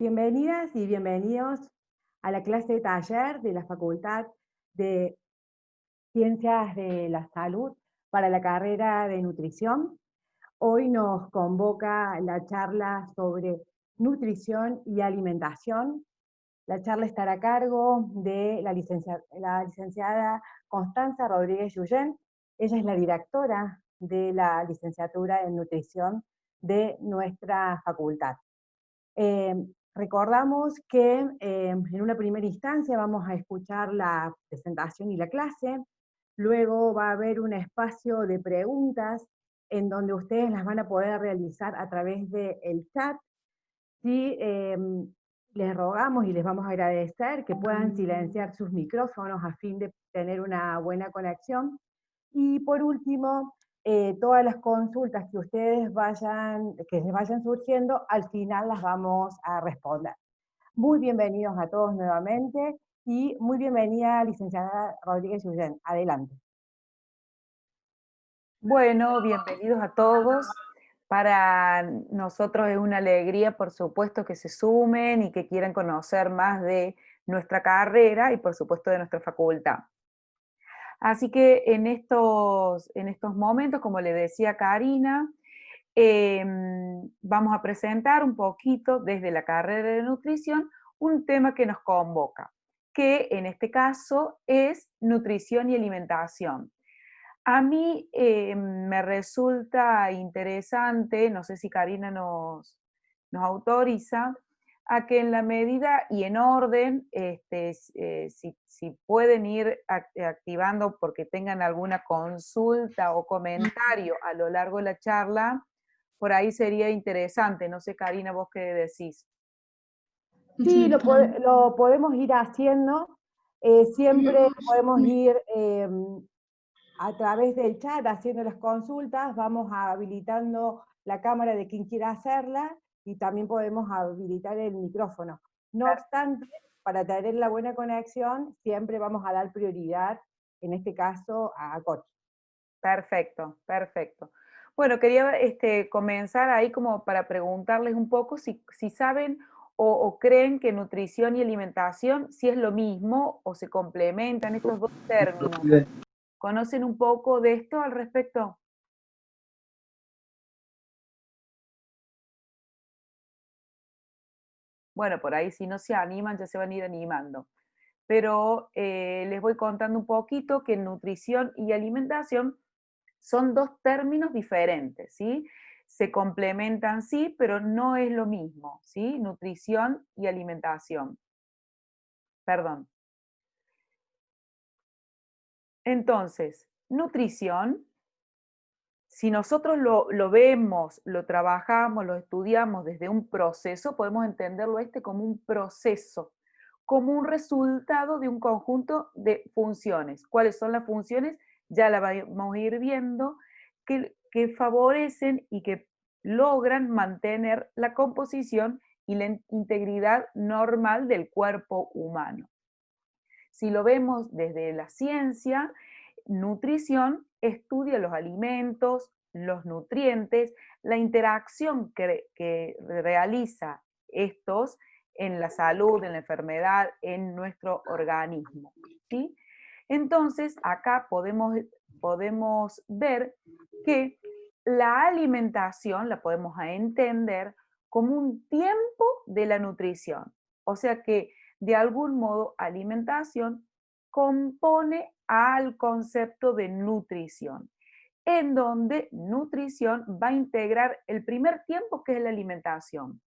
Bienvenidas y bienvenidos a la clase de taller de la Facultad de Ciencias de la Salud para la carrera de nutrición. Hoy nos convoca la charla sobre nutrición y alimentación. La charla estará a cargo de la licenciada Constanza Rodríguez Yuyen. Ella es la directora de la licenciatura en nutrición de nuestra facultad. Eh, Recordamos que en una primera instancia vamos a escuchar la presentación y la clase, luego va a haber un espacio de preguntas en donde ustedes las van a poder realizar a través del chat. Sí, les rogamos y les vamos a agradecer que puedan silenciar sus micrófonos a fin de tener una buena conexión. Y por último, todas las consultas que que les vayan surgiendo, al final las vamos a responder. Muy bienvenidos a todos nuevamente y muy bienvenida, licenciada Rodríguez Yuyen. Adelante. Bueno, bienvenidos a todos. Para nosotros es una alegría, por supuesto, que se sumen y que quieran conocer más de nuestra carrera y, por supuesto, de nuestra facultad. Así que en estos momentos, como le decía Karina, vamos a presentar un poquito desde la carrera de nutrición un tema que nos convoca, que en este caso es nutrición y alimentación. A mí me resulta interesante, no sé si Karina nos autoriza, a que en la medida y en orden, si pueden ir activando porque tengan alguna consulta o comentario a lo largo de la charla, por ahí sería interesante. No sé, Karina, vos qué decís. Sí, lo podemos ir haciendo. Siempre podemos ir a través del chat haciendo las consultas, vamos habilitando la cámara de quien quiera hacerla y también podemos habilitar el micrófono. No obstante, para tener la buena conexión, siempre vamos a dar prioridad, en este caso, a Coach. Perfecto, perfecto. Bueno, quería comenzar ahí como para preguntarles un poco si saben o creen que nutrición y alimentación si es lo mismo o se complementan estos dos términos. ¿Conocen un poco de esto al respecto? Bueno, por ahí si no se animan ya se van a ir animando. Pero les voy contando un poquito que nutrición y alimentación son dos términos diferentes, ¿sí? Se complementan, sí, pero no es lo mismo, ¿sí? Nutrición y alimentación. Perdón. Entonces, nutrición, si nosotros lo vemos, lo trabajamos, lo estudiamos desde un proceso, podemos entenderlo como un proceso, como un resultado de un conjunto de funciones. ¿Cuáles son las funciones? Ya la vamos a ir viendo, que favorecen y que logran mantener la composición y la integridad normal del cuerpo humano. Si lo vemos desde la ciencia, nutrición estudia los alimentos, los nutrientes, la interacción que realiza estos en la salud, en la enfermedad, en nuestro organismo, ¿sí? Entonces, acá podemos ver que la alimentación la podemos entender como un tiempo de la nutrición. O sea que, de algún modo, alimentación compone al concepto de nutrición, en donde nutrición va a integrar el primer tiempo que es la alimentación.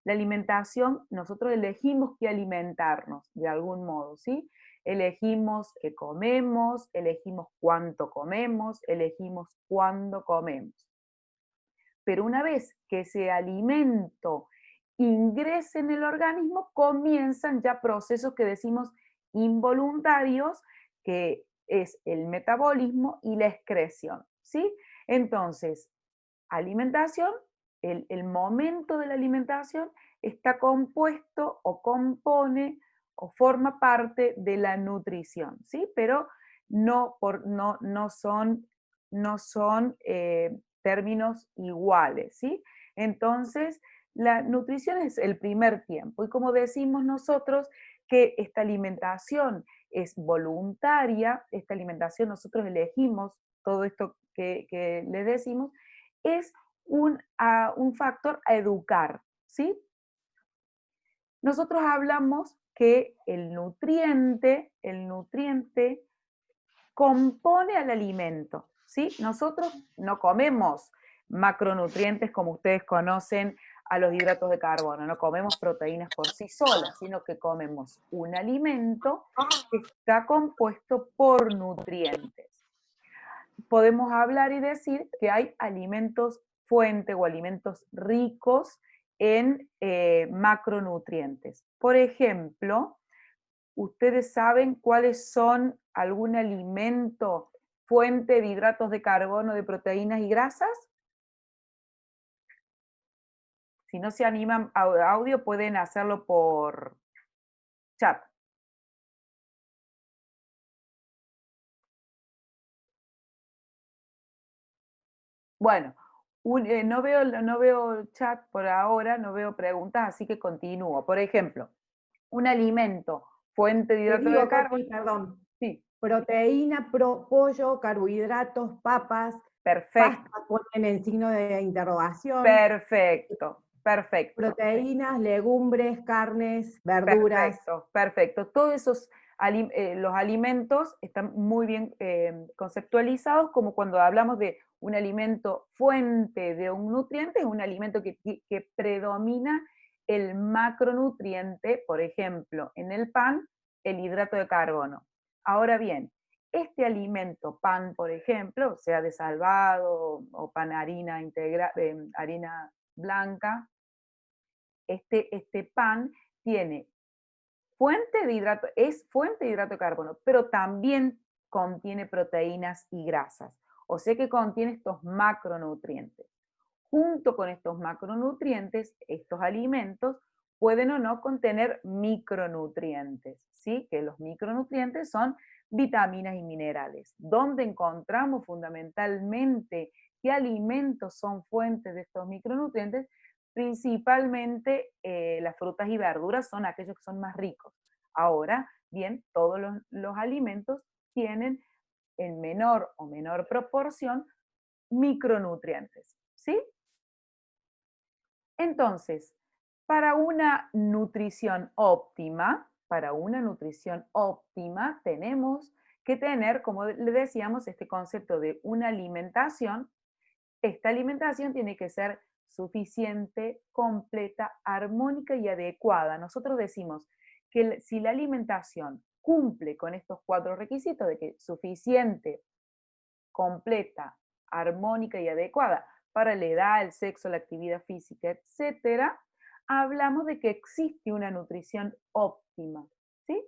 La alimentación, nosotros elegimos qué alimentarnos, de algún modo, ¿sí? Elegimos qué comemos, elegimos cuánto comemos, elegimos cuándo comemos. Pero una vez que ese alimento ingrese en el organismo, comienzan ya procesos que decimos involuntarios, que es el metabolismo y la excreción, ¿sí? Entonces, alimentación, el momento de la alimentación está compuesto o compone o forma parte de la nutrición, ¿sí? Pero no son términos iguales, ¿sí? Entonces, La nutrición es el primer tiempo y como decimos nosotros que esta alimentación es voluntaria, esta alimentación nosotros elegimos todo esto que le decimos, es un factor a educar, ¿sí? Nosotros hablamos que el nutriente compone al alimento, ¿sí? Nosotros no comemos macronutrientes como ustedes conocen a los hidratos de carbono, no comemos proteínas por sí solas, sino que comemos un alimento que está compuesto por nutrientes. Podemos hablar y decir que hay alimentos fuente o alimentos ricos en macronutrientes. Por ejemplo, ¿ustedes saben cuáles son algún alimento fuente de hidratos de carbono, de proteínas y grasas? Si no se animan a audio, pueden hacerlo por chat. Bueno, no veo chat por ahora, no veo preguntas, así que continúo. Por ejemplo, un alimento fuente de Te hidratos de digo, carbono. Coti, perdón. Sí, Proteína, pollo, carbohidratos, papas, pasta, perfecto, ponen en signo de interrogación, perfecto, perfecto. proteínas, legumbres, carnes, verduras. Perfecto, perfecto. Todos esos los alimentos están muy bien conceptualizados, como cuando hablamos de un alimento fuente de un nutriente, es un alimento que predomina el macronutriente, por ejemplo, en el pan, el hidrato de carbono. Ahora bien, este alimento, pan, por ejemplo, sea de salvado o pan harina, harina blanca, este pan tiene es fuente de hidrato de carbono, pero también contiene proteínas y grasas. O sea que contiene estos macronutrientes. Junto con estos macronutrientes, estos alimentos pueden o no contener micronutrientes, ¿sí? Que los micronutrientes son vitaminas y minerales. ¿Dónde encontramos fundamentalmente qué alimentos son fuentes de estos micronutrientes? Principalmente las frutas y verduras son aquellos que son más ricos. Ahora, bien, todos los alimentos tienen en menor o menor proporción micronutrientes, ¿sí? Entonces, para una nutrición óptima, tenemos que tener, como le decíamos, este concepto de una alimentación. Esta alimentación tiene que ser suficiente, completa, armónica y adecuada. Nosotros decimos que si la alimentación cumple con estos 4 requisitos de que suficiente, completa, armónica y adecuada para la edad, el sexo, la actividad física, etcétera, hablamos de que existe una nutrición óptima, ¿sí?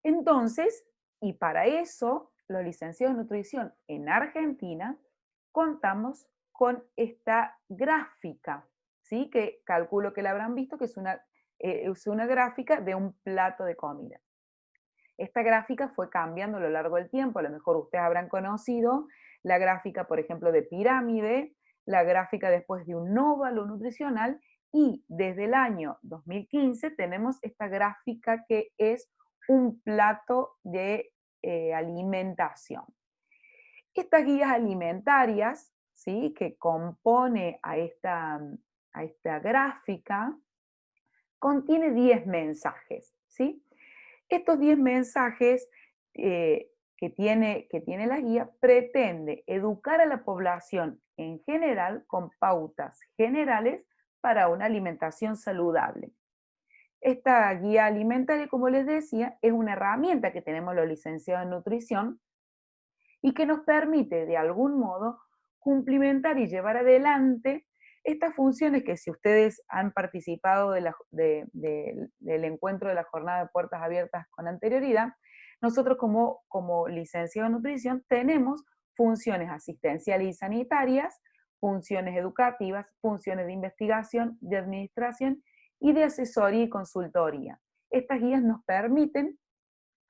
Entonces, y para eso, los licenciados en nutrición en Argentina contamos con esta gráfica, ¿sí? Que calculo que la habrán visto, que es una gráfica de un plato de comida. Esta gráfica fue cambiando a lo largo del tiempo, a lo mejor ustedes habrán conocido la gráfica, por ejemplo, de pirámide, la gráfica después de un óvalo nutricional, y desde el año 2015 tenemos esta gráfica que es un plato de alimentación. Estas guías alimentarias, ¿sí? Que compone a esta gráfica, contiene 10 mensajes, ¿sí? Estos 10 mensajes que tiene la guía pretende educar a la población en general con pautas generales para una alimentación saludable. Esta guía alimentaria, como les decía, es una herramienta que tenemos los licenciados en nutrición y que nos permite de algún modo cumplimentar y llevar adelante estas funciones que, si ustedes han participado del encuentro de la jornada de puertas abiertas con anterioridad, nosotros como licenciados en nutrición tenemos funciones asistenciales y sanitarias, funciones educativas, funciones de investigación, de administración y de asesoría y consultoría. Estas guías nos permiten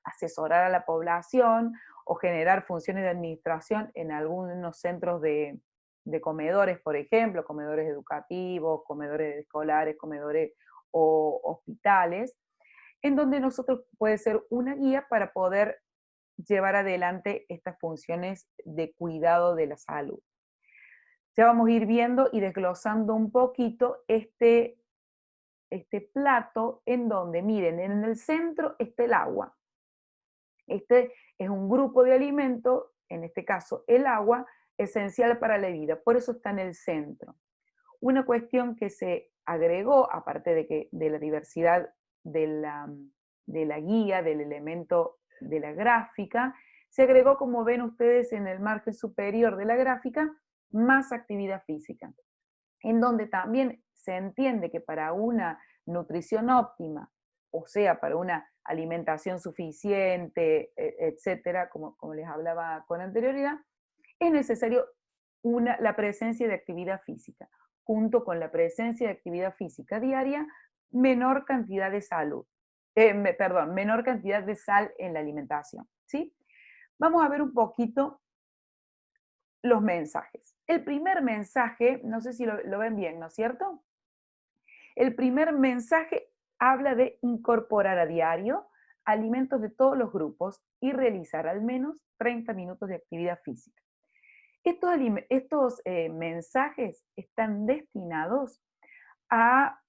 asesorar a la población o generar funciones de administración en algunos centros de de comedores, por ejemplo, comedores educativos, comedores escolares, comedores o hospitales, en donde nosotros puede ser una guía para poder llevar adelante estas funciones de cuidado de la salud. Ya vamos a ir viendo y desglosando un poquito este plato en donde, miren, en el centro está el agua. Este es un grupo de alimentos, en este caso el agua, esencial para la vida, por eso está en el centro. Una cuestión que se agregó, aparte de la diversidad de la guía, del elemento de la gráfica, se agregó, como ven ustedes en el margen superior de la gráfica, más actividad física, en donde también se entiende que para una nutrición óptima, o sea, para una alimentación suficiente, etcétera, como les hablaba con anterioridad, es necesario la presencia de actividad física. Junto con la presencia de actividad física diaria, menor cantidad de menor cantidad de sal en la alimentación, ¿sí? Vamos a ver un poquito los mensajes. El primer mensaje, no sé si lo ven bien, ¿no es cierto? El primer mensaje habla de incorporar a diario alimentos de todos los grupos y realizar al menos 30 minutos de actividad física. Estos mensajes están destinados a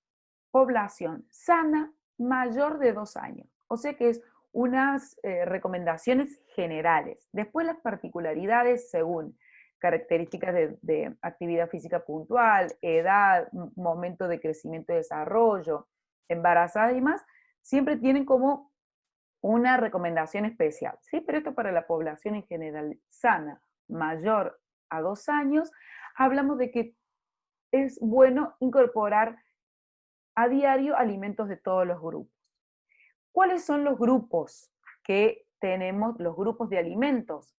población sana mayor de 2 años. O sea que es unas recomendaciones generales. Después las particularidades según características de actividad física puntual, edad, momento de crecimiento y desarrollo, embarazada y más, siempre tienen como una recomendación especial, ¿sí? Pero esto para la población en general sana, mayor a 2 años, hablamos de que es bueno incorporar a diario alimentos de todos los grupos. ¿Cuáles son los grupos que tenemos, los grupos de alimentos?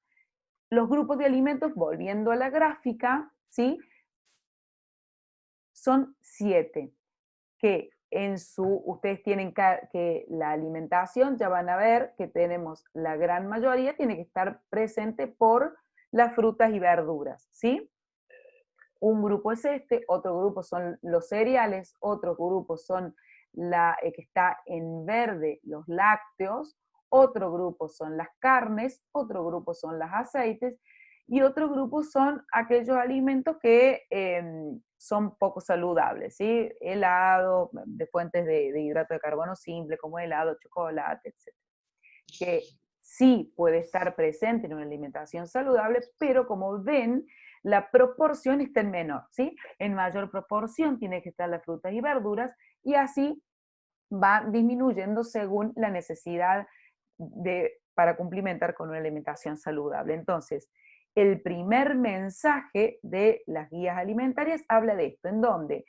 Los grupos de alimentos, volviendo a la gráfica, ¿sí? Son 7, que ustedes tienen que la alimentación, ya van a ver que tenemos la gran mayoría, tiene que estar presente por las frutas y verduras, ¿sí? Un grupo es otro grupo son los cereales, otros grupos son que está en verde, los lácteos, otro grupo son las carnes, otro grupo son los aceites, y otro grupo son aquellos alimentos que son poco saludables, ¿sí? Helado, de fuentes de hidrato de carbono simple, como helado, chocolate, etc. Que sí puede estar presente en una alimentación saludable, pero como ven, la proporción está en menor, ¿sí? En mayor proporción tiene que estar las frutas y verduras, y así va disminuyendo según la necesidad para cumplimentar con una alimentación saludable. Entonces, el primer mensaje de las guías alimentarias habla de esto, en donde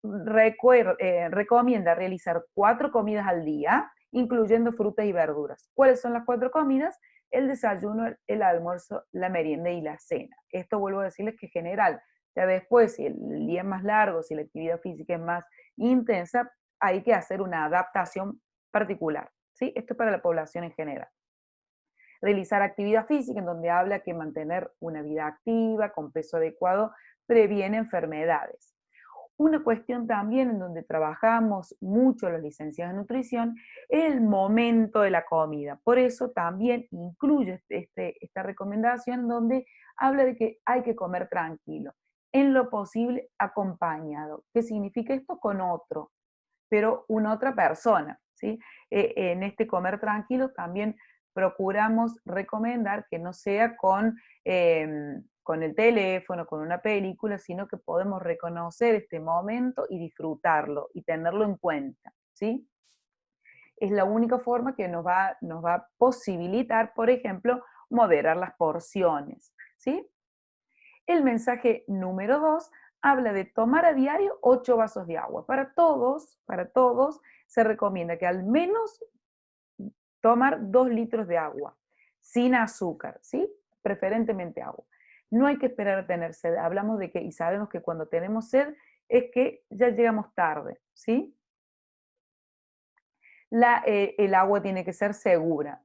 recomienda realizar 4 comidas al día, incluyendo frutas y verduras. ¿Cuáles son las 4 comidas? El desayuno, el almuerzo, la merienda y la cena. Esto vuelvo a decirles que es general. Ya después, si el día es más largo, si la actividad física es más intensa, hay que hacer una adaptación particular, ¿sí? Esto es para la población en general. Realizar actividad física, en donde habla que mantener una vida activa, con peso adecuado, previene enfermedades. Una cuestión también en donde trabajamos mucho los licenciados en nutrición es el momento de la comida. Por eso también incluye esta recomendación donde habla de que hay que comer tranquilo, en lo posible acompañado. ¿Qué significa esto? Con otro, pero una otra persona, ¿sí? En este comer tranquilo también procuramos recomendar que no sea con el teléfono, con una película, sino que podemos reconocer este momento y disfrutarlo y tenerlo en cuenta, ¿sí? Es la única forma que nos va a posibilitar, por ejemplo, moderar las porciones, ¿sí? El mensaje número 2 habla de tomar a diario 8 vasos de agua. Para todos se recomienda que al menos tomar 2 litros de agua, sin azúcar, ¿sí? Preferentemente agua. No hay que esperar a tener sed. Hablamos de que, y sabemos que cuando tenemos sed, es que ya llegamos tarde, ¿sí? El agua tiene que ser segura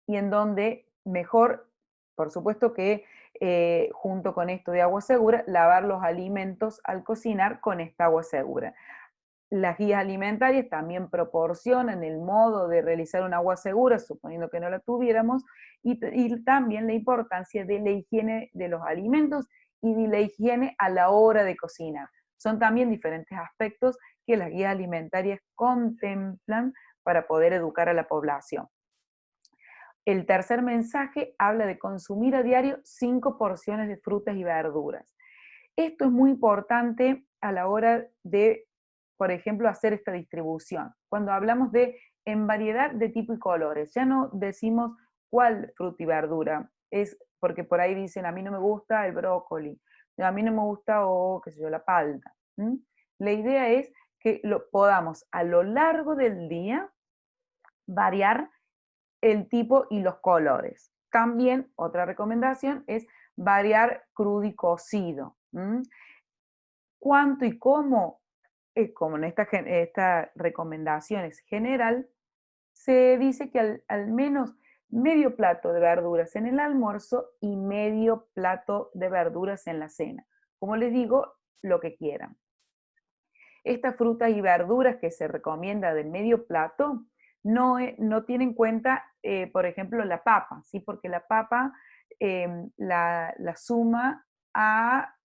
y en donde mejor, por supuesto que junto con esto de agua segura, lavar los alimentos al cocinar con esta agua segura. Las guías alimentarias también proporcionan el modo de realizar un agua segura, suponiendo que no la tuviéramos, y también la importancia de la higiene de los alimentos y de la higiene a la hora de cocinar. Son también diferentes aspectos que las guías alimentarias contemplan para poder educar a la población. El tercer mensaje habla de consumir a diario 5 porciones de frutas y verduras. Esto es muy importante a la hora de, por ejemplo, hacer esta distribución. Cuando hablamos de en variedad de tipo y colores, ya no decimos cuál fruta y verdura, es porque por ahí dicen, a mí no me gusta el brócoli, a mí no me gusta, o qué sé yo, la palta. La idea es que lo podamos a lo largo del día variar el tipo y los colores. También otra recomendación es variar crudo y cocido. ¿Cuánto y cómo? Como en esta recomendación es general, se dice que al menos medio plato de verduras en el almuerzo y medio plato de verduras en la cena. Como les digo, lo que quieran. Estas frutas y verduras que se recomienda de medio plato no tiene en cuenta, por ejemplo, la papa, ¿sí? Porque la papa la suma a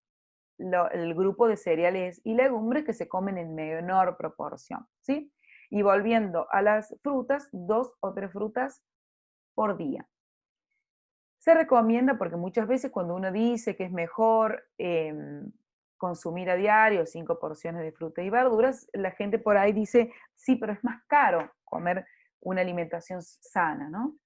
el grupo de cereales y legumbres que se comen en menor proporción, ¿sí? Y volviendo a las frutas, 2 o 3 frutas por día. Se recomienda porque muchas veces cuando uno dice que es mejor consumir a diario 5 porciones de frutas y verduras, la gente por ahí dice, sí, pero es más caro comer una alimentación sana, ¿no?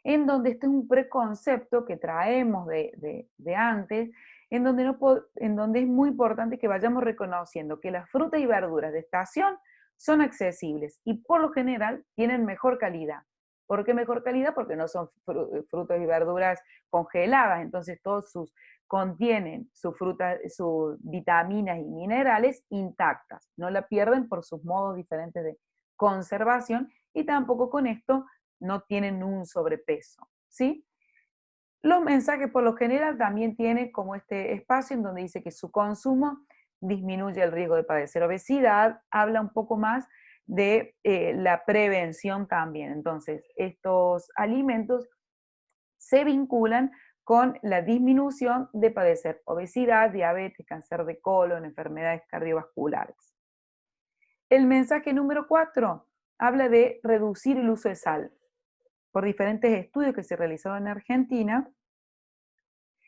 En donde este es un preconcepto que traemos de antes, en donde es muy importante que vayamos reconociendo que las frutas y verduras de estación son accesibles y por lo general tienen mejor calidad. ¿Por qué mejor calidad? Porque no son frutas y verduras congeladas, entonces contienen sus vitaminas y minerales intactas, no la pierden por sus modos diferentes de conservación y tampoco con esto no tienen un sobrepeso, ¿sí? Los mensajes por lo general también tienen como este espacio en donde dice que su consumo disminuye el riesgo de padecer obesidad, habla un poco más de la prevención también. Entonces, estos alimentos se vinculan con la disminución de padecer obesidad, diabetes, cáncer de colon, enfermedades cardiovasculares. El mensaje número 4 habla de reducir el uso de sal. Por diferentes estudios que se realizaron en Argentina,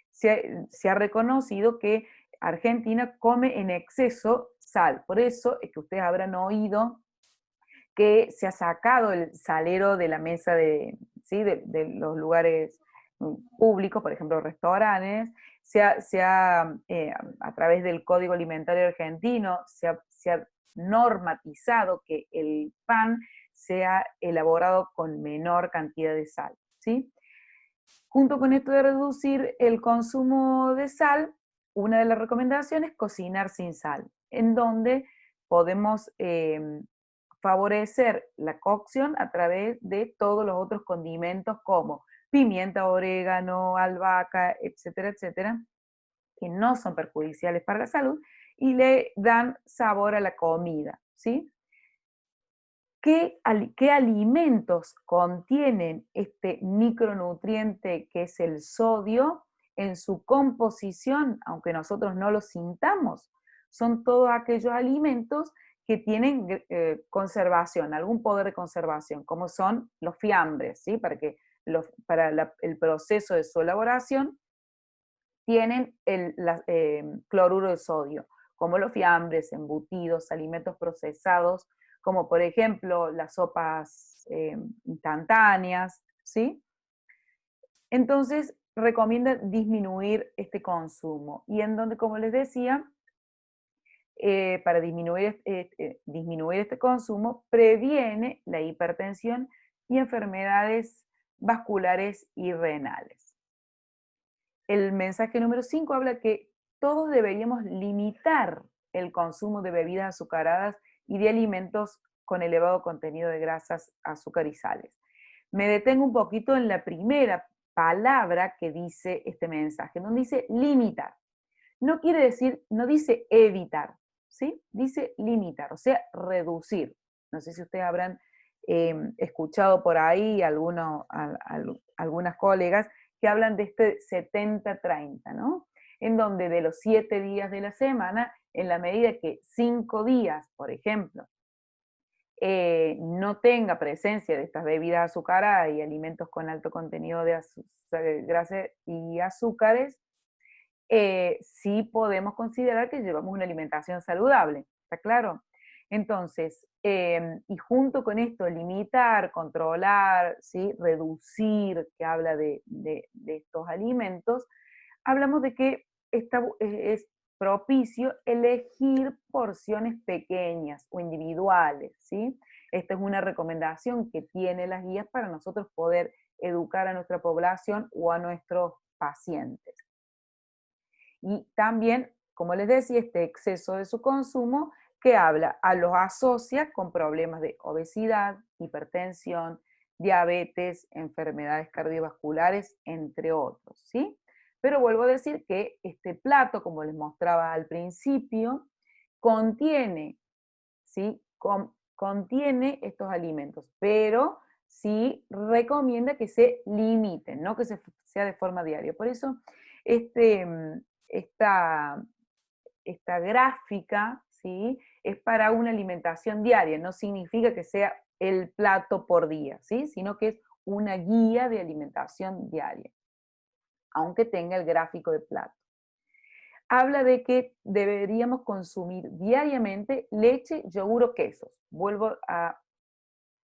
se ha reconocido que Argentina come en exceso sal. Por eso es que ustedes habrán oído que se ha sacado el salero de la mesa ¿sí? de los lugares públicos, por ejemplo, restaurantes, a través del Código Alimentario Argentino, se ha normatizado que el pan sea elaborado con menor cantidad de sal, ¿sí? Junto con esto de reducir el consumo de sal, una de las recomendaciones es cocinar sin sal, en donde podemos favorecer la cocción a través de todos los otros condimentos como pimienta, orégano, albahaca, etcétera, etcétera, que no son perjudiciales para la salud y le dan sabor a la comida, ¿sí? ¿Qué alimentos contienen este micronutriente que es el sodio en su composición, aunque nosotros no lo sintamos? Son todos aquellos alimentos que tienen conservación, algún poder de conservación, como son los fiambres, ¿sí? Para el proceso de su elaboración tienen el cloruro de sodio, como los fiambres, embutidos, alimentos procesados, como por ejemplo las sopas instantáneas, ¿sí? Entonces, recomienda disminuir este consumo. Y en donde, como les decía, para disminuir este consumo, previene la hipertensión y enfermedades vasculares y renales. El mensaje número 5 habla que todos deberíamos limitar el consumo de bebidas azucaradas y de alimentos con elevado contenido de grasas, azúcar y sales. Me detengo un poquito en la primera palabra que dice este mensaje, donde dice limitar. No quiere decir, no dice evitar, ¿sí? Dice limitar, o sea, reducir. No sé si ustedes habrán escuchado por ahí algunas colegas que hablan de este 70-30, ¿no? En donde de los 7 días de la semana, en la medida que 5 días, por ejemplo, no tenga presencia de estas bebidas azucaradas y alimentos con alto contenido de grasa y azúcares, sí podemos considerar que llevamos una alimentación saludable, ¿está claro? Entonces, y junto con esto, limitar, controlar, ¿sí? Reducir, que habla de estos alimentos, hablamos de que es propicio elegir porciones pequeñas o individuales, ¿sí? Esta es una recomendación que tiene las guías para nosotros poder educar a nuestra población o a nuestros pacientes. Y también, como les decía, este exceso de su consumo que los asocia con problemas de obesidad, hipertensión, diabetes, enfermedades cardiovasculares, entre otros, ¿sí? Pero vuelvo a decir que este plato, como les mostraba al principio, contiene, ¿sí? Contiene estos alimentos, pero sí recomienda que se limiten, no que sea de forma diaria. Por eso, este, esta, esta gráfica, ¿sí? Es para una alimentación diaria, no significa que sea el plato por día, ¿sí? Sino que es una guía de alimentación diaria, aunque tenga el gráfico de plato. Habla de que deberíamos consumir diariamente leche, yogur o quesos. Vuelvo a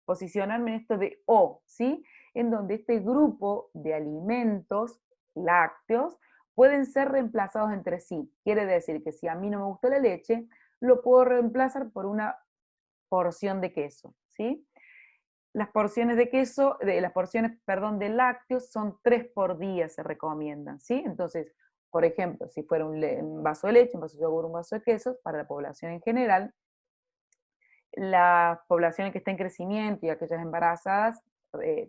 posicionarme en esto de O, ¿sí? En donde este grupo de alimentos lácteos pueden ser reemplazados entre sí. Quiere decir que si a mí no me gusta la leche, lo puedo reemplazar por una porción de queso, ¿sí? Las porciones de queso, las porciones, perdón, de lácteos son 3 por día, se recomiendan, ¿sí? Entonces, por ejemplo, si fuera un vaso de leche, un vaso de yogur, un vaso de queso, para la población en general, las poblaciones que estén en crecimiento y aquellas embarazadas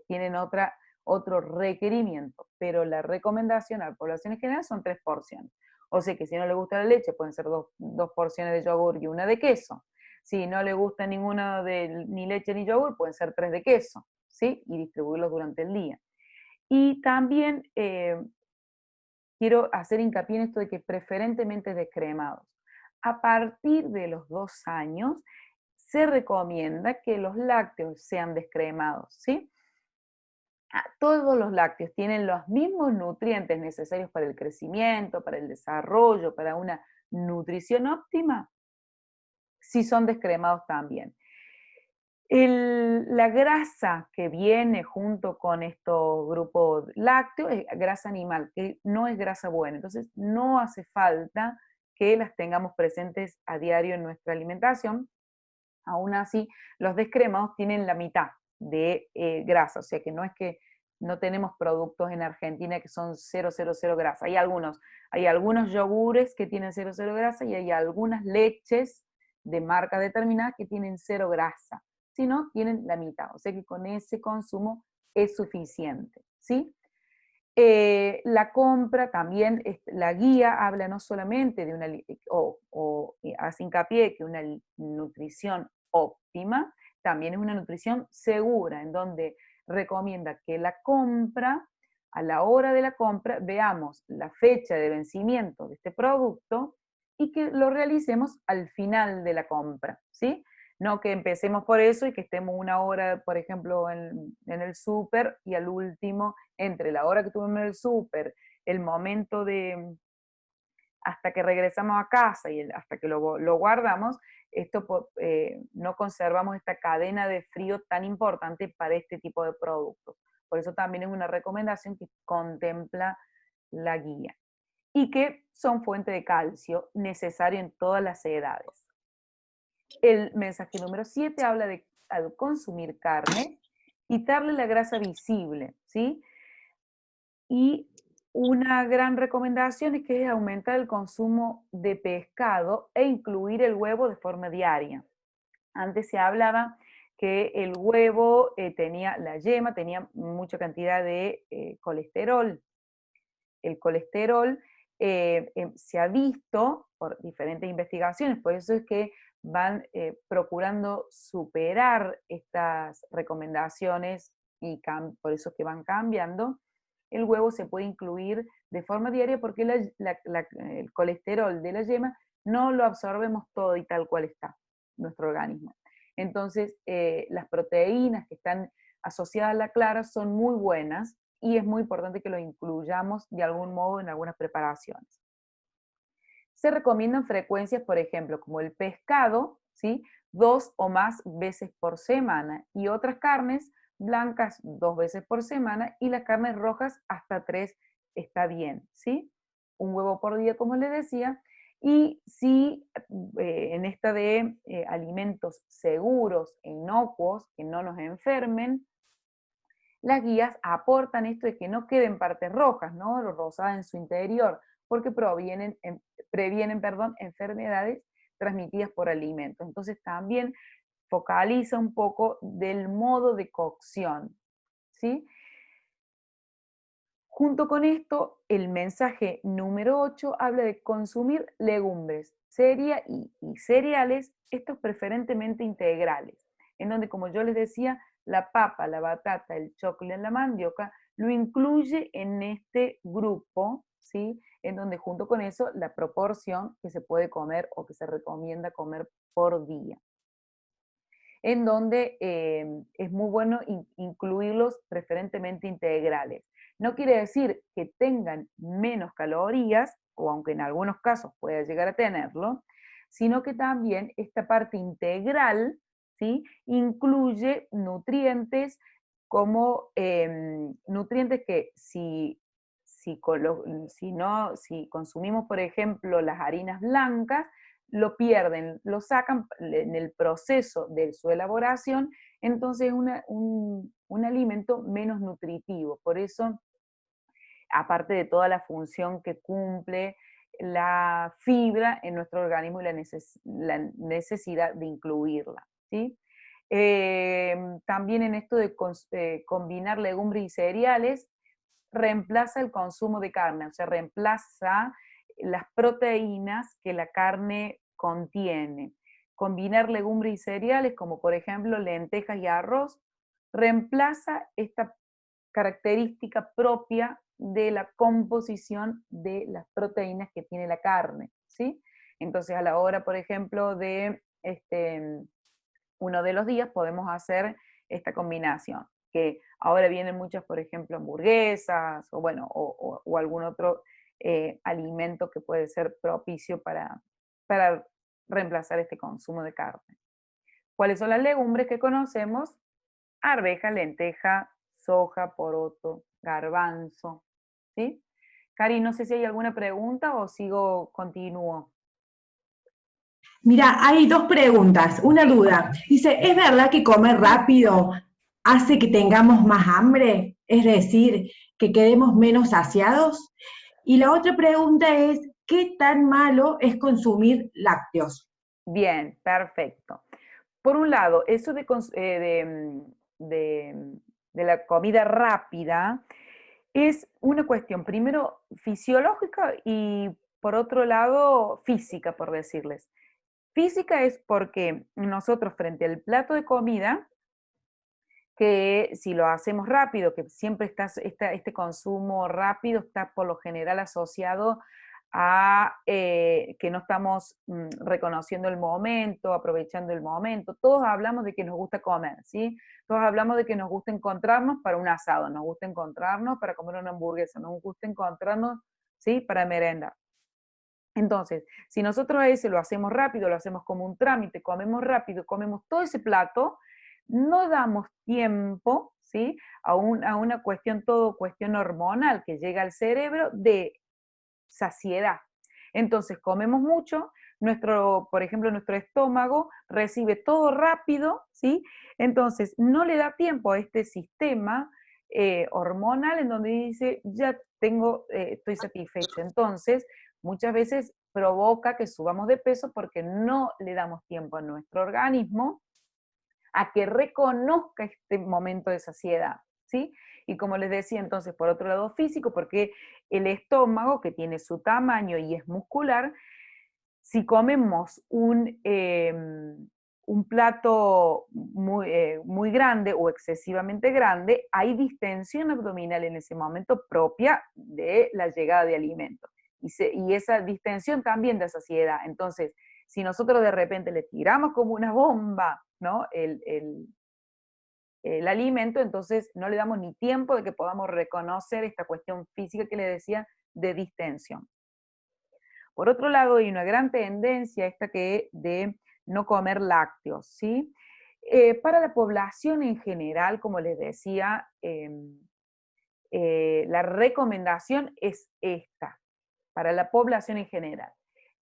tienen otro requerimiento, pero la recomendación a la población en general son 3 porciones. O sea que si no le gusta la leche, pueden ser dos porciones de yogur y una de queso. Si no le gusta ninguna ni leche ni yogur, pueden ser 3 de queso, ¿sí? Y distribuirlos durante el día. Y también quiero hacer hincapié en esto de que preferentemente descremados. A partir de los 2 años, se recomienda que los lácteos sean descremados, ¿sí? Todos los lácteos tienen los mismos nutrientes necesarios para el crecimiento, para el desarrollo, para una nutrición óptima, si son descremados también. La grasa que viene junto con estos grupos lácteos es grasa animal, que no es grasa buena. Entonces, no hace falta que las tengamos presentes a diario en nuestra alimentación. Aún así, los descremados tienen la mitad de grasa, o sea que no es que no tenemos productos en Argentina que son 0,00 grasa. Hay algunos yogures que tienen 0,0 grasa y hay algunas leches de marcas determinadas que tienen 0 grasa. Si no, tienen la mitad, o sea que con ese consumo es suficiente, ¿sí? La compra también, la guía habla no solamente de hace hincapié que una nutrición óptima, también es una nutrición segura, en donde recomienda que la compra, a la hora de la compra, veamos la fecha de vencimiento de este producto y que lo realicemos al final de la compra, ¿sí? No que empecemos por eso y que estemos una hora, por ejemplo, en el súper y al último, entre la hora que tuvimos en el súper, el momento de hasta que regresamos a casa y hasta que lo guardamos, no conservamos esta cadena de frío tan importante para este tipo de productos. Por eso también es una recomendación que contempla la guía y que son fuente de calcio necesario en todas las edades. El mensaje número 7 habla de al consumir carne, quitarle la grasa visible, ¿sí? Y una gran recomendación es que es aumentar el consumo de pescado e incluir el huevo de forma diaria. Antes se hablaba que el huevo la yema tenía mucha cantidad de colesterol. El colesterol se ha visto por diferentes investigaciones, por eso es que van procurando superar estas recomendaciones y por eso es que van cambiando. El huevo se puede incluir de forma diaria porque el colesterol de la yema no lo absorbemos todo y tal cual está nuestro organismo. Entonces, las proteínas que están asociadas a la clara son muy buenas y es muy importante que lo incluyamos de algún modo en algunas preparaciones. Se recomiendan frecuencias, por ejemplo, como el pescado, ¿sí? 2 o más veces por semana, y otras carnes blancas 2 veces por semana, y las carnes rojas hasta 3 está bien, ¿sí? Un huevo por día, como les decía, y si en esta de alimentos seguros e inocuos, que no nos enfermen, las guías aportan esto de que no queden partes rojas, ¿no? Rosadas en su interior, porque previenen enfermedades transmitidas por alimentos. Entonces también focaliza un poco del modo de cocción, ¿sí? Junto con esto, el mensaje número 8 habla de consumir legumbres, y cereales, estos preferentemente integrales, en donde, como yo les decía, la papa, la batata, el choclo y la mandioca lo incluye en este grupo, ¿sí? En donde junto con eso la proporción que se puede comer o que se recomienda comer por día, en donde es muy bueno incluirlos preferentemente integrales. No quiere decir que tengan menos calorías, o aunque en algunos casos pueda llegar a tenerlo, sino que también esta parte integral, ¿sí? Incluye nutrientes como nutrientes que si consumimos, por ejemplo, las harinas blancas, lo pierden, lo sacan en el proceso de su elaboración, entonces es un alimento menos nutritivo. Por eso, aparte de toda la función que cumple la fibra en nuestro organismo y la necesidad de incluirla, ¿sí? También en esto de combinar legumbres y cereales, reemplaza el consumo de carne, o sea, reemplaza las proteínas que la carne contiene. Combinar legumbres y cereales, como por ejemplo lentejas y arroz, reemplaza esta característica propia de la composición de las proteínas que tiene la carne, ¿sí? Entonces, a la hora, por ejemplo, de uno de los días podemos hacer esta combinación, que ahora vienen muchas, por ejemplo, hamburguesas, o bueno, o algún otro alimento que puede ser propicio para reemplazar este consumo de carne. ¿Cuáles son las legumbres que conocemos? Arveja, lenteja, soja, poroto, garbanzo, ¿sí? Cari, no sé si hay alguna pregunta o continúo. Mira, hay dos preguntas, una duda. Dice, ¿es verdad que comer rápido hace que tengamos más hambre? Es decir, que quedemos menos saciados. Y la otra pregunta es, ¿qué tan malo es consumir lácteos? Bien, perfecto. Por un lado, eso de la comida rápida es una cuestión, primero, fisiológica y por otro lado, física, por decirles. Física es porque nosotros frente al plato de comida, que si lo hacemos rápido, que siempre este consumo rápido está por lo general asociado a que no estamos reconociendo el momento, aprovechando el momento. Todos hablamos de que nos gusta comer, ¿sí? Todos hablamos de que nos gusta encontrarnos para un asado, nos gusta encontrarnos para comer una hamburguesa, nos gusta encontrarnos, ¿sí? Para merendar. Entonces, si nosotros a ese lo hacemos rápido, lo hacemos como un trámite, comemos rápido, comemos todo ese plato, no damos tiempo, ¿sí? A una cuestión, todo cuestión hormonal que llega al cerebro de saciedad. Entonces, comemos mucho, por ejemplo, nuestro estómago recibe todo rápido, ¿sí? Entonces, no le da tiempo a este sistema hormonal en donde dice, ya estoy satisfecho. Entonces, muchas veces provoca que subamos de peso porque no le damos tiempo a nuestro organismo a que reconozca este momento de saciedad, ¿sí? Y como les decía, entonces, por otro lado físico, porque el estómago, que tiene su tamaño y es muscular, si comemos un plato muy grande o excesivamente grande, hay distensión abdominal en ese momento propia de la llegada de alimento. Y esa distensión también da saciedad. Entonces, si nosotros de repente le tiramos como una bomba, ¿no? El alimento, entonces no le damos ni tiempo de que podamos reconocer esta cuestión física que le decía de distensión. Por otro lado, hay una gran tendencia esta que de no comer lácteos, ¿sí? Para la población en general, como les decía, la recomendación es esta, para la población en general.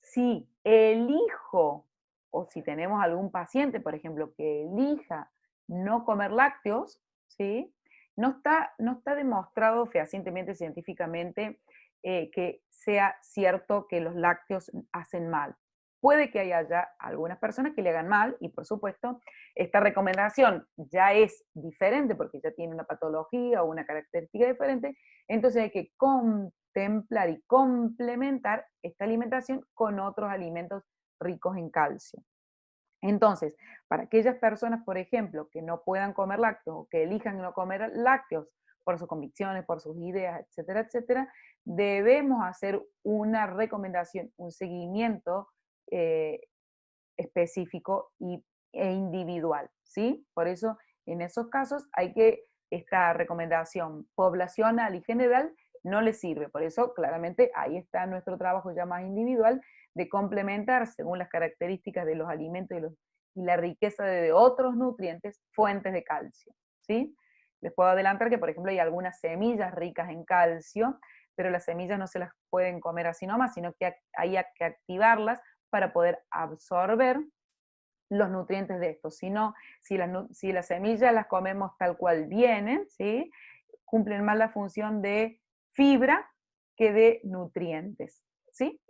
Si elijo, o si tenemos algún paciente, por ejemplo, que elija no comer lácteos, ¿sí? No está demostrado fehacientemente, científicamente, que sea cierto que los lácteos hacen mal. Puede que haya algunas personas que le hagan mal, y por supuesto, esta recomendación ya es diferente porque ya tiene una patología o una característica diferente, entonces hay que contemplar y complementar esta alimentación con otros alimentos ricos en calcio. Entonces, para aquellas personas, por ejemplo, que no puedan comer lácteos o que elijan no comer lácteos por sus convicciones, por sus ideas, etcétera, etcétera, debemos hacer una recomendación, un seguimiento eh, específico e individual, ¿sí? Por eso, en esos casos, hay que, esta recomendación poblacional y general no les sirve. Por eso, claramente, ahí está nuestro trabajo ya más individual de complementar, según las características de los alimentos y la riqueza de otros nutrientes, fuentes de calcio, ¿sí? Les puedo adelantar que, por ejemplo, hay algunas semillas ricas en calcio, pero las semillas no se las pueden comer así nomás, sino que hay que activarlas para poder absorber los nutrientes de estos. Si no, si las semillas las comemos tal cual vienen, ¿sí? Cumplen más la función de fibra que de nutrientes, ¿sí?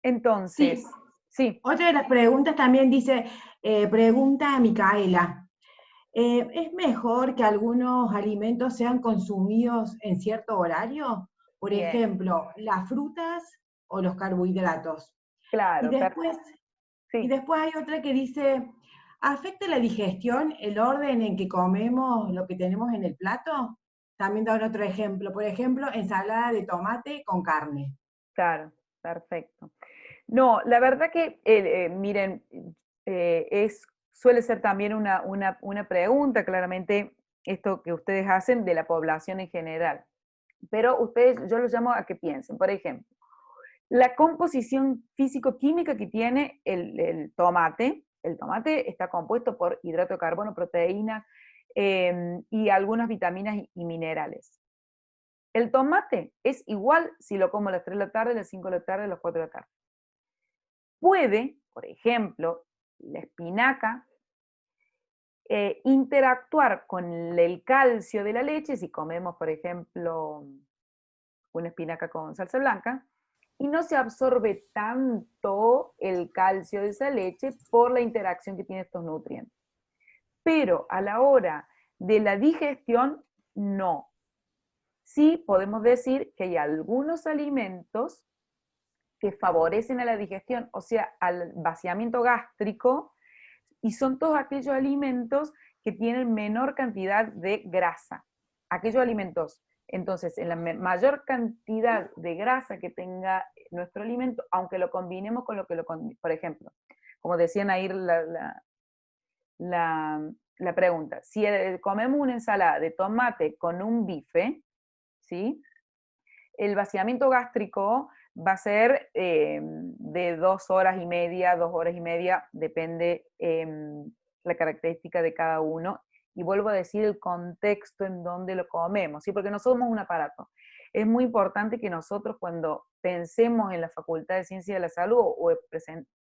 Sí, Entonces, sí, otra de las preguntas también dice, pregunta a Micaela, ¿es mejor que algunos alimentos sean consumidos en cierto horario? Por bien, ejemplo, las frutas o los carbohidratos. Y claro, después, y sí. después hay otra que dice, ¿afecta la digestión el orden en que comemos lo que tenemos en el plato? También da otro ejemplo, por ejemplo, ensalada de tomate con carne. Claro, perfecto. No, la verdad que, miren, suele ser también una pregunta, claramente, esto que ustedes hacen de la población en general. Pero ustedes, yo los llamo a que piensen. Por ejemplo, la composición físico-química que tiene el tomate está compuesto por hidrato de carbono, proteínas y algunas vitaminas y minerales. El tomate es igual si lo como a las 3 de la tarde, a las 5 de la tarde, a las 4 de la tarde. Puede, por ejemplo, la espinaca interactuar con el calcio de la leche, si comemos, por ejemplo, una espinaca con salsa blanca, y no se absorbe tanto el calcio de esa leche por la interacción que tienen estos nutrientes. Pero a la hora de la digestión, no. Sí podemos decir que hay algunos alimentos que favorecen a la digestión, o sea, al vaciamiento gástrico, y son todos aquellos alimentos que tienen menor cantidad de grasa. Aquellos alimentos, entonces, en la mayor cantidad de grasa que tenga nuestro alimento, aunque lo combinemos con lo que por ejemplo, como decían ahí la pregunta, si comemos una ensalada de tomate con un bife, ¿sí? El vaciamiento gástrico va a ser de 2 horas y media, 2 horas y media, depende la característica de cada uno. Y vuelvo a decir el contexto en donde lo comemos, ¿sí? Porque no somos un aparato. Es muy importante que nosotros cuando pensemos en la Facultad de Ciencia de la Salud o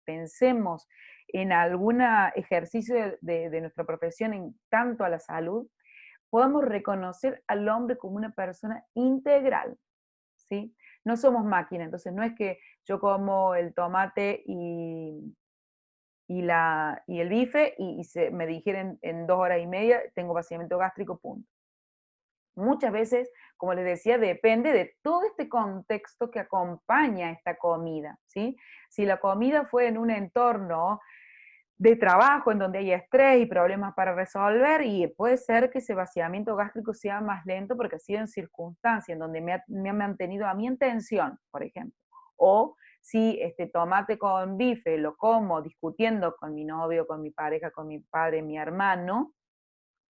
pensemos en algún ejercicio de nuestra profesión en tanto a la salud, podamos reconocer al hombre como una persona integral, ¿sí? No somos máquina, entonces no es que yo como el tomate y el bife, me digieren en 2 horas y media, tengo vaciamiento gástrico, punto. Muchas veces, como les decía, depende de todo este contexto que acompaña esta comida, ¿sí? Si la comida fue en un entorno de trabajo en donde hay estrés y problemas para resolver, y puede ser que ese vaciamiento gástrico sea más lento porque ha sido en circunstancias en donde me ha mantenido a mí en tensión, por ejemplo. O si este tomate con bife lo como discutiendo con mi novio, con mi pareja, con mi padre, mi hermano,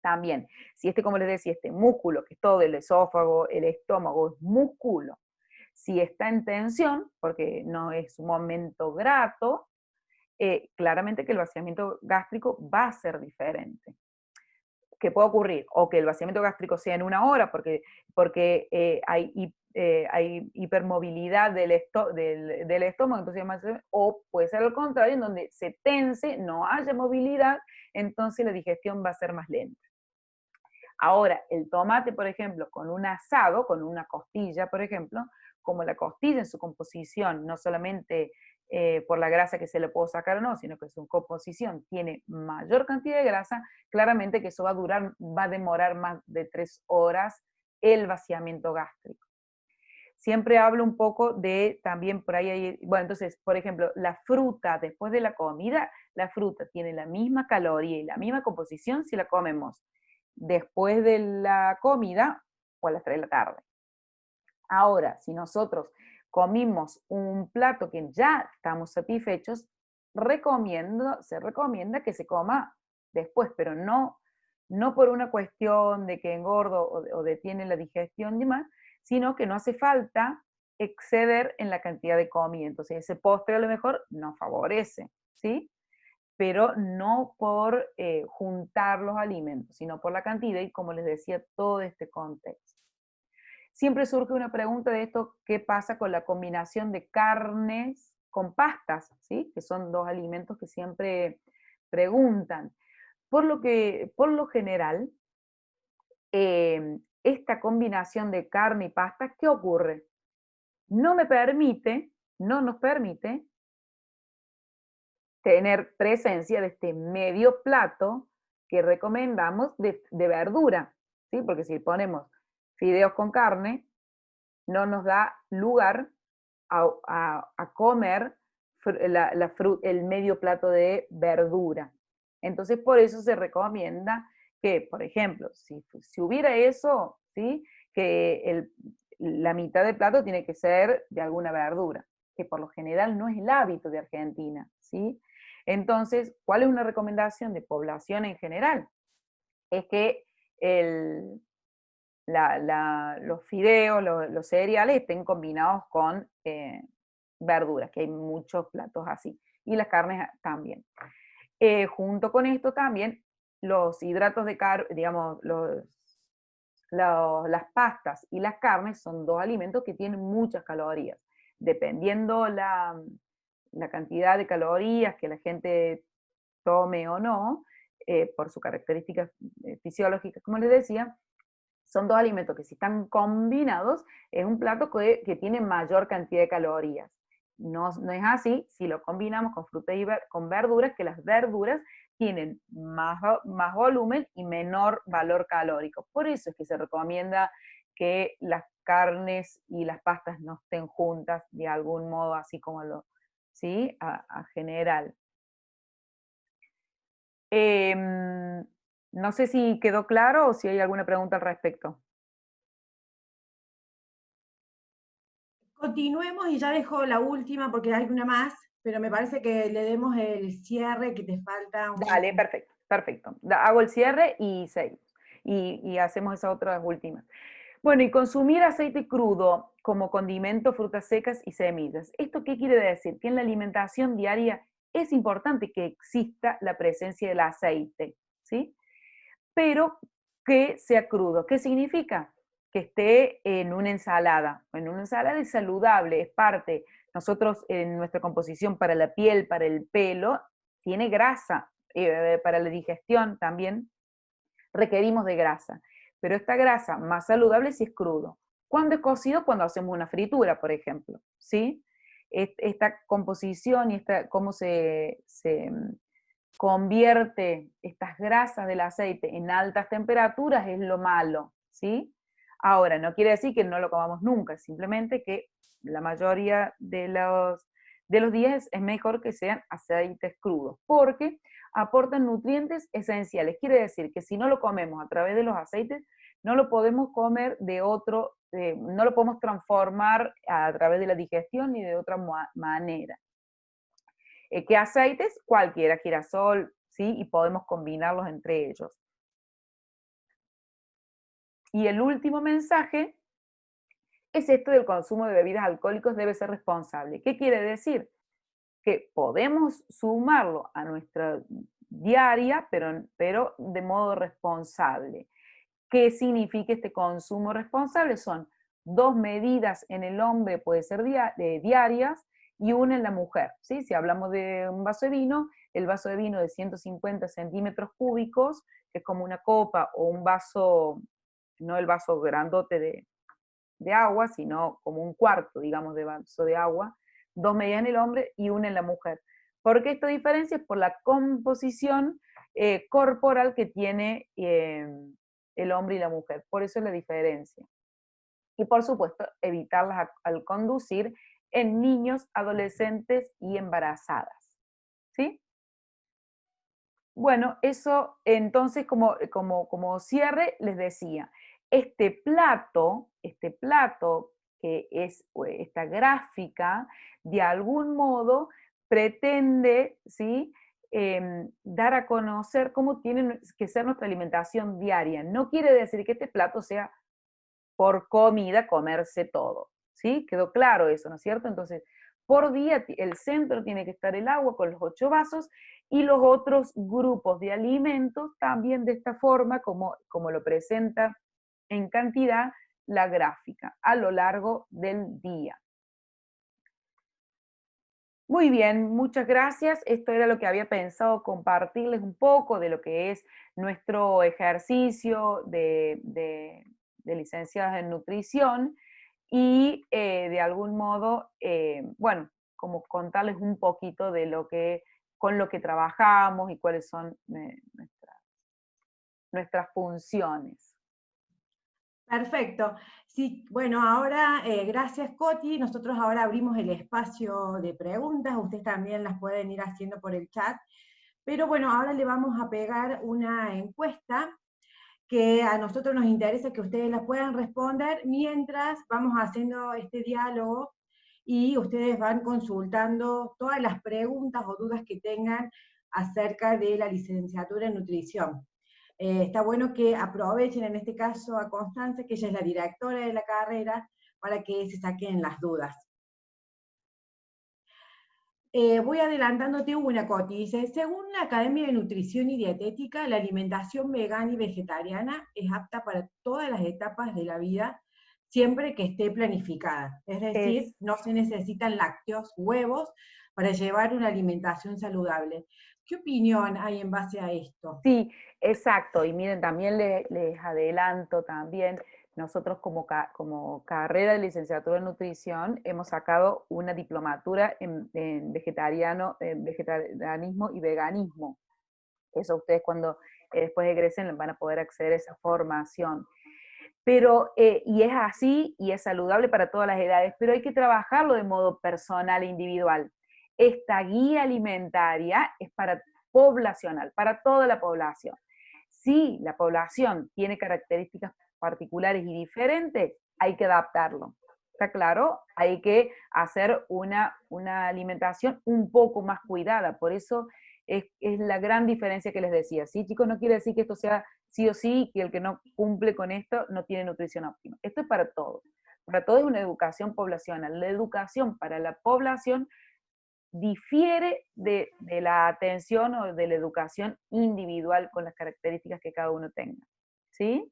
también. Si como les decía, este músculo, que es todo el esófago, el estómago, es músculo, si está en tensión, porque no es un momento grato, claramente que el vaciamiento gástrico va a ser diferente. ¿Qué puede ocurrir? O que el vaciamiento gástrico sea en 1 hora, porque hay hipermovilidad del estómago, entonces, o puede ser al contrario, en donde se tense, no haya movilidad, entonces la digestión va a ser más lenta. Ahora, el tomate, por ejemplo, con un asado, con una costilla, por ejemplo, como la costilla en su composición, no solamente por la grasa que se le puede sacar o no, sino que su composición tiene mayor cantidad de grasa, claramente que eso va a demorar más de 3 horas el vaciamiento gástrico. Siempre hablo un poco de, también por ahí, bueno, entonces, por ejemplo, la fruta después de la comida, la fruta tiene la misma caloría y la misma composición si la comemos después de la comida o a las 3 de la tarde. Ahora, si nosotros comimos un plato que ya estamos satisfechos, se recomienda que se coma después, pero no por una cuestión de que engordo o detiene la digestión y demás, sino que no hace falta exceder en la cantidad de comida. Entonces, ese postre a lo mejor no favorece, ¿sí? Pero no por juntar los alimentos, sino por la cantidad y, como les decía, todo este contexto. Siempre surge una pregunta de esto: ¿qué pasa con la combinación de carnes con pastas? ¿Sí? Que son 2 alimentos que siempre preguntan. Por lo general, esta combinación de carne y pasta, ¿qué ocurre? No nos permite tener presencia de este medio plato que recomendamos de verdura, ¿sí? Porque si ponemos fideos con carne, no nos da lugar a comer el medio plato de verdura. Entonces, por eso se recomienda que, por ejemplo, si hubiera eso, ¿sí? Que la mitad del plato tiene que ser de alguna verdura, que por lo general no es el hábito de Argentina, ¿sí? Entonces, ¿cuál es una recomendación de población en general? Es que los fideos, los cereales estén combinados con verduras, que hay muchos platos así, y las carnes también. Junto con esto también, los hidratos de digamos, las pastas y las carnes son 2 alimentos que tienen muchas calorías. Dependiendo la cantidad de calorías que la gente tome o no, por sus características fisiológicas, como les decía, son 2 alimentos que si están combinados, es un plato que tiene mayor cantidad de calorías. No es así si lo combinamos con frutas y con verduras, que las verduras tienen más volumen y menor valor calórico. Por eso es que se recomienda que las carnes y las pastas no estén juntas de algún modo, así como ¿sí? A general. No sé si quedó claro o si hay alguna pregunta al respecto. Continuemos y ya dejo la última porque hay una más, pero me parece que le demos el cierre que te falta. Dale, perfecto, perfecto. Hago el cierre y seguimos. Y hacemos esas otras últimas. Bueno, y consumir aceite crudo como condimento, frutas secas y semillas. ¿Esto qué quiere decir? Que en la alimentación diaria es importante que exista la presencia del aceite, ¿sí? Pero que sea crudo. ¿Qué significa? Que esté en una ensalada. En una ensalada es saludable, es parte. Nosotros en nuestra composición para la piel, para el pelo, tiene grasa. Para la digestión también requerimos de grasa. Pero esta grasa más saludable si es crudo. ¿Cuándo es cocido? Cuando hacemos una fritura, por ejemplo, ¿sí? Esta composición y cómo convierte estas grasas del aceite en altas temperaturas es lo malo, ¿sí? Ahora, no quiere decir que no lo comamos nunca, simplemente que la mayoría de los días es mejor que sean aceites crudos, porque aportan nutrientes esenciales. Quiere decir que si no lo comemos a través de los aceites, no lo podemos comer no lo podemos transformar a través de la digestión ni de otra manera. ¿Qué aceites? Cualquiera, girasol, ¿sí? Y podemos combinarlos entre ellos. Y el último mensaje es esto del consumo de bebidas alcohólicas debe ser responsable. ¿Qué quiere decir? Que podemos sumarlo a nuestra diaria, pero de modo responsable. ¿Qué significa este consumo responsable? Son 2 medidas en el hombre, puede ser diarias, y una en la mujer, ¿sí? Si hablamos de un vaso de vino, el vaso de vino de 150 centímetros cúbicos, que es como una copa o un vaso, no el vaso grandote de agua, sino como un cuarto, digamos, de vaso de agua, 2 medidas en el hombre y una en la mujer. ¿Por qué esta diferencia? Es por la composición corporal que tiene el hombre y la mujer. Por eso es la diferencia. Y por supuesto, evitarlas al conducir en niños, adolescentes y embarazadas. ¿Sí? Bueno, eso entonces como cierre les decía, este plato que es esta gráfica, de algún modo pretende, ¿sí? Dar a conocer cómo tiene que ser nuestra alimentación diaria. No quiere decir que este plato sea por comida comerse todo, ¿sí? Quedó claro eso, ¿no es cierto? Entonces, por día el centro tiene que estar el agua con los 8 vasos y los otros grupos de alimentos también de esta forma, como lo presenta en cantidad la gráfica, a lo largo del día. Muy bien, muchas gracias. Esto era lo que había pensado compartirles un poco de lo que es nuestro ejercicio de licenciadas en nutrición y de algún modo, bueno, como contarles un poquito de con lo que trabajamos y cuáles son nuestras funciones. Perfecto. Sí, bueno, ahora, gracias Coti. Nosotros ahora abrimos el espacio de preguntas. Ustedes también las pueden ir haciendo por el chat. Pero bueno, ahora le vamos a pegar una encuesta que a nosotros nos interesa que ustedes la puedan responder mientras vamos haciendo este diálogo y ustedes van consultando todas las preguntas o dudas que tengan acerca de la licenciatura en nutrición. Está bueno que aprovechen en este caso a Constanza, que ella es la directora de la carrera, para que se saquen las dudas. Voy adelantándote una, Coti. Dice, según la Academia de Nutrición y Dietética, la alimentación vegana y vegetariana es apta para todas las etapas de la vida, siempre que esté planificada. Es decir, no se necesitan lácteos, huevos, para llevar una alimentación saludable. ¿Qué opinión hay en base a esto? Sí, exacto. Y miren, también les adelanto también, nosotros como carrera de licenciatura en nutrición hemos sacado una diplomatura en vegetarianismo y veganismo. Eso ustedes cuando después egresen van a poder acceder a esa formación. Pero, y es así y es saludable para todas las edades, pero hay que trabajarlo de modo personal e individual. Esta guía alimentaria es poblacional, para toda la población. Si la población tiene características particulares y diferentes, hay que adaptarlo. ¿Está claro? Hay que hacer una alimentación un poco más cuidada. Por eso es la gran diferencia que les decía. ¿Sí, chicos? No quiere decir que esto sea sí o sí, que el que no cumple con esto no tiene nutrición óptima. Esto es para todos. Para todos es una educación poblacional. La educación para la población difiere de la atención o de la educación individual con las características que cada uno tenga. ¿Sí?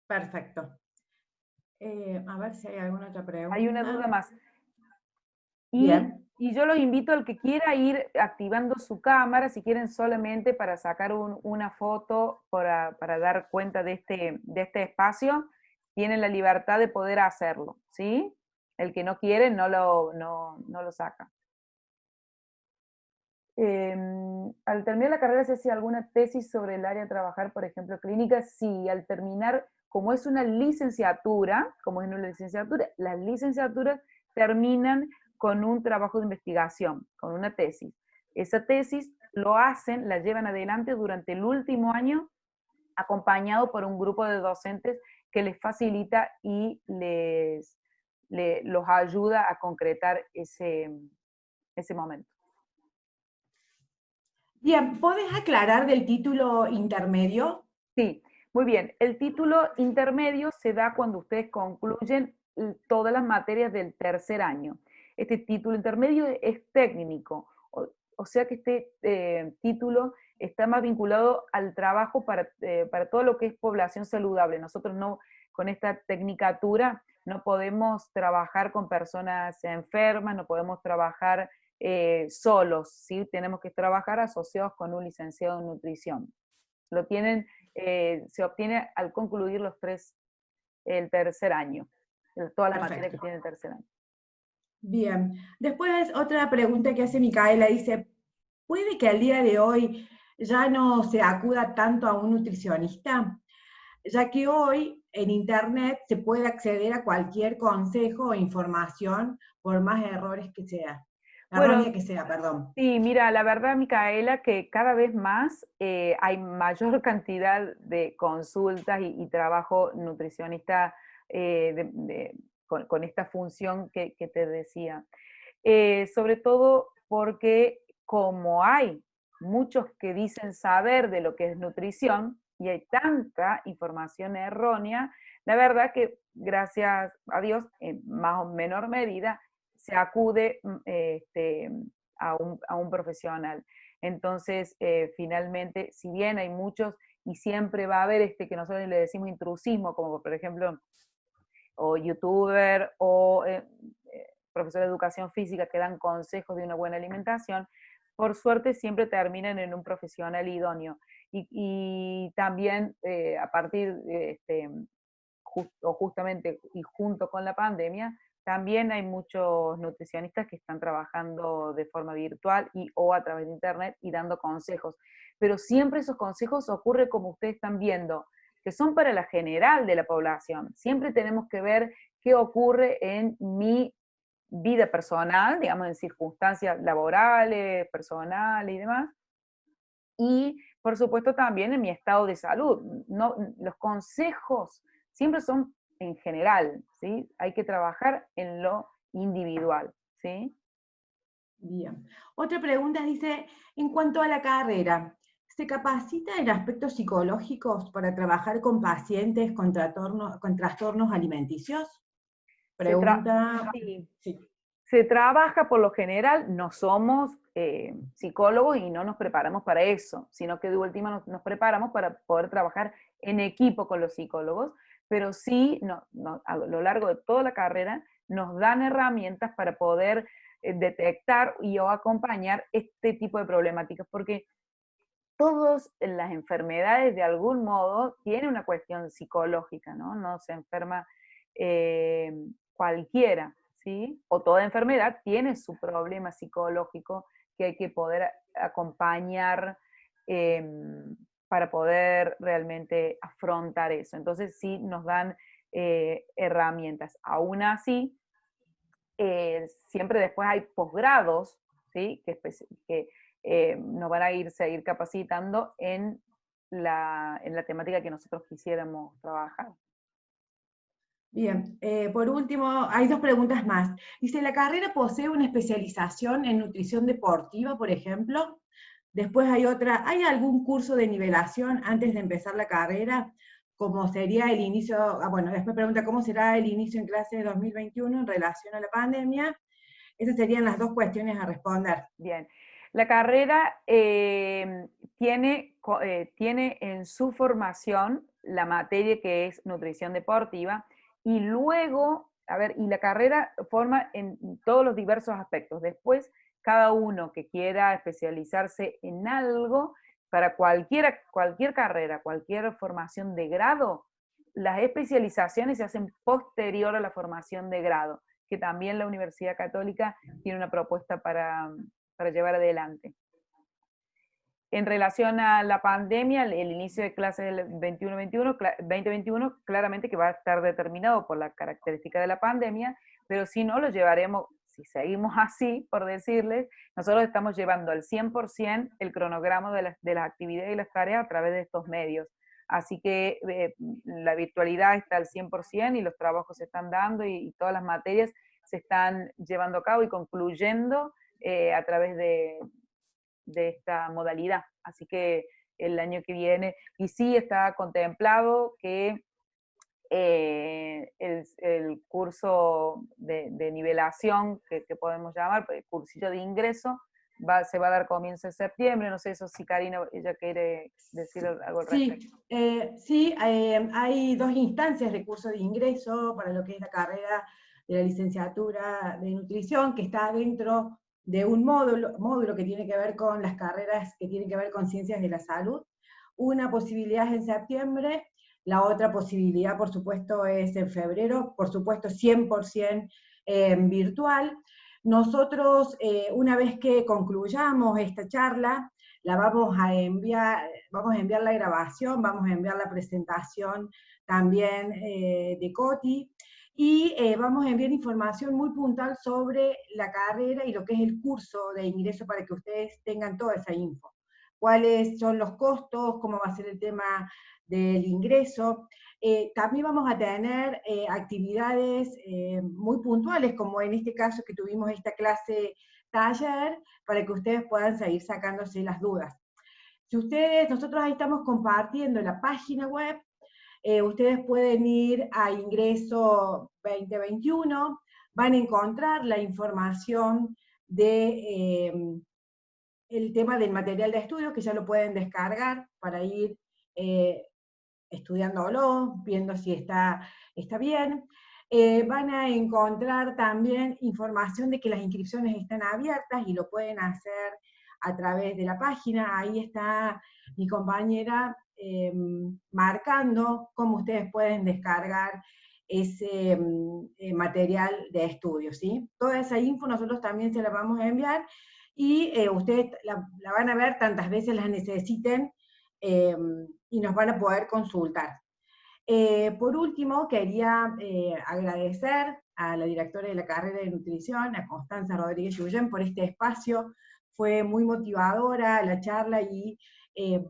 Perfecto. A ver si hay alguna otra pregunta. Hay una duda más. Bien. Y yo los invito al que quiera ir activando su cámara, si quieren solamente para sacar una foto, para dar cuenta de este espacio, tienen la libertad de poder hacerlo, ¿sí? El que no quiere no lo saca. Al terminar la carrera, ¿se hace alguna tesis sobre el área a trabajar, por ejemplo, clínica? Sí, al terminar, como es una licenciatura, las licenciaturas terminan con un trabajo de investigación, con una tesis. Esa tesis la llevan adelante durante el último año, acompañado por un grupo de docentes que les facilita y los ayuda a concretar ese momento. Bien, ¿podés aclarar del título intermedio? Sí, muy bien. El título intermedio se da cuando ustedes concluyen todas las materias del tercer año. Este título intermedio es técnico, o sea que este título está más vinculado al trabajo para todo lo que es población saludable. Nosotros no, con esta tecnicatura, no podemos trabajar con personas enfermas, no podemos trabajar solos, ¿sí? Tenemos que trabajar asociados con un licenciado en nutrición. Lo tienen, se obtiene al concluir el tercer año, toda la materia que Perfecto. tiene el tercer año. Bien. Después, otra pregunta que hace Micaela dice, ¿puede que al día de hoy ya no se acuda tanto a un nutricionista? Ya que hoy en Internet se puede acceder a cualquier consejo o información, por más Bueno, errónea que sea, perdón. sí, mira, la verdad, Micaela, que cada vez más hay mayor cantidad de consultas y trabajo nutricionista con esta función que te decía. Sobre todo porque como hay muchos que dicen saber de lo que es nutrición y hay tanta información errónea, la verdad que gracias a Dios, en más o menor medida, se acude a un profesional. Entonces, finalmente, si bien hay muchos y siempre va a haber que nosotros le decimos intrusismo, como por ejemplo, o youtuber o profesor de educación física que dan consejos de una buena alimentación, por suerte siempre terminan en un profesional idóneo. Y también a partir de justamente y junto con la pandemia, también hay muchos nutricionistas que están trabajando de forma virtual o a través de internet y dando consejos. Pero siempre esos consejos ocurren como ustedes están viendo, que son para la general de la población. Siempre tenemos que ver qué ocurre en mi vida personal, digamos, en circunstancias laborales, personales y demás, y por supuesto también en mi estado de salud. No, los consejos siempre son en general, ¿sí? Hay que trabajar en lo individual, ¿sí? Bien. Otra pregunta dice, en cuanto a la carrera, ¿se capacita en aspectos psicológicos para trabajar con pacientes con trastornos alimenticios? Se, tra Pregunta, sí, sí. se trabaja por lo general, no somos psicólogos y no nos preparamos para eso, sino que de última nos preparamos para poder trabajar en equipo con los psicólogos, pero sí a lo largo de toda la carrera nos dan herramientas para poder detectar y o acompañar este tipo de problemáticas, porque todas las enfermedades de algún modo tienen una cuestión psicológica, ¿no? No se enferma eh, cualquiera, ¿sí? O toda enfermedad tiene su problema psicológico que hay que poder acompañar eh, para poder realmente afrontar eso. Entonces sí nos dan herramientas. Aún así, siempre después hay posgrados, ¿sí? Que nos van a seguir capacitando en la temática que nosotros quisiéramos trabajar. Bien, por último, hay dos preguntas más. Dice, ¿la carrera posee una especialización en nutrición deportiva, por ejemplo? Después hay otra, ¿hay algún curso de nivelación antes de empezar la carrera? ¿Cómo sería el inicio? Bueno, después pregunta, ¿cómo será el inicio en clase de 2021 en relación a la pandemia? Esas serían las dos cuestiones a responder. Bien. La carrera tiene en su formación la materia que es nutrición deportiva y luego, a ver, y la carrera forma en todos los diversos aspectos. Después, cada uno que quiera especializarse en algo, para cualquier carrera, cualquier formación de grado, las especializaciones se hacen posterior a la formación de grado, que también la Universidad Católica tiene una propuesta para llevar adelante. en relación a la pandemia, el inicio de clases del 2021, claramente que va a estar determinado por la característica de la pandemia, pero si no, lo llevaremos, si seguimos así, por decirles, nosotros estamos llevando al 100% el cronograma de las actividades y las tareas a través de estos medios. Así que la virtualidad está al 100% y los trabajos se están dando y todas las materias se están llevando a cabo y concluyendo a través de esta modalidad. Así que el año que viene, y sí está contemplado que el curso de nivelación que podemos llamar, el cursillo de ingreso, se va a dar comienzo en septiembre. No sé eso si Karina ella quiere decir algo al respecto. Sí, hay dos instancias de curso de ingreso para lo que es la carrera de la licenciatura de nutrición, que está dentro de un módulo que tiene que ver con las carreras que tienen que ver con ciencias de la salud. Una posibilidad es en septiembre, la otra posibilidad, por supuesto, es en febrero, por supuesto 100% virtual. Nosotros, una vez que concluyamos esta charla, la vamos a enviar la grabación, vamos a enviar la presentación también de Coti, y vamos a enviar información muy puntual sobre la carrera y lo que es el curso de ingreso para que ustedes tengan toda esa info. Cuáles son los costos, cómo va a ser el tema del ingreso. También vamos a tener actividades muy puntuales, como en este caso que tuvimos esta clase taller, para que ustedes puedan seguir sacándose las dudas. Nosotros ahí estamos compartiendo la página web, ustedes pueden ir a Ingreso 2021, van a encontrar la información de el tema del material de estudio, que ya lo pueden descargar para ir estudiándolo, viendo si está bien. Van a encontrar también información de que las inscripciones están abiertas y lo pueden hacer a través de la página. Ahí está mi compañera marcando cómo ustedes pueden descargar ese material de estudio, ¿sí? Toda esa info nosotros también se la vamos a enviar y ustedes la van a ver tantas veces las necesiten y nos van a poder consultar. Por último, quería agradecer a la directora de la carrera de nutrición, a Constanza Rodríguez Yuyen, por este espacio. Fue muy motivadora la charla y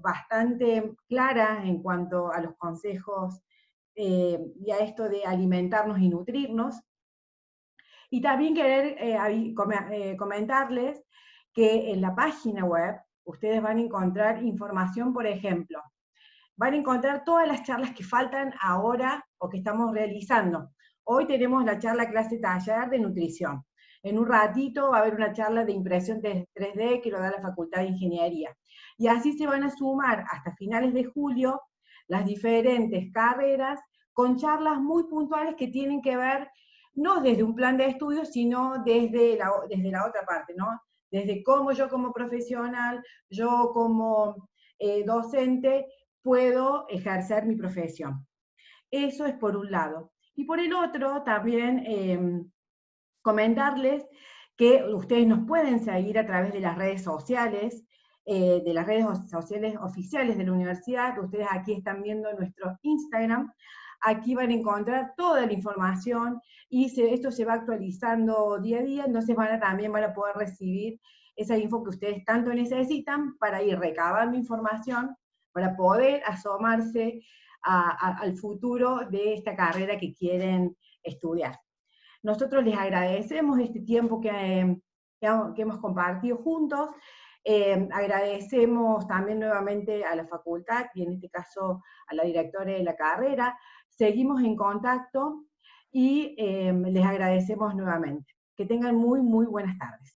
bastante clara en cuanto a los consejos y a esto de alimentarnos y nutrirnos. Y también querer comentarles que en la página web ustedes van a encontrar información, por ejemplo, van a encontrar todas las charlas que faltan ahora o que estamos realizando. Hoy tenemos la charla clase taller de nutrición. En un ratito va a haber una charla de impresión 3D que lo da la Facultad de Ingeniería. Y así se van a sumar hasta finales de julio las diferentes carreras con charlas muy puntuales que tienen que ver no desde un plan de estudio, sino desde la otra parte, ¿no? Desde cómo yo como profesional, yo como docente, puedo ejercer mi profesión. Eso es por un lado. Y por el otro, también comentarles que ustedes nos pueden seguir a través de las redes sociales, oficiales de la universidad. Ustedes aquí están viendo nuestro Instagram. Aquí van a encontrar toda la información y esto se va actualizando día a día, entonces también van a poder recibir esa info que ustedes tanto necesitan para ir recabando información, para poder asomarse al futuro de esta carrera que quieren estudiar. Nosotros les agradecemos este tiempo que hemos compartido juntos. Agradecemos también nuevamente a la facultad y en este caso a la directora de la carrera. Seguimos en contacto y les agradecemos nuevamente. Que tengan muy, muy buenas tardes.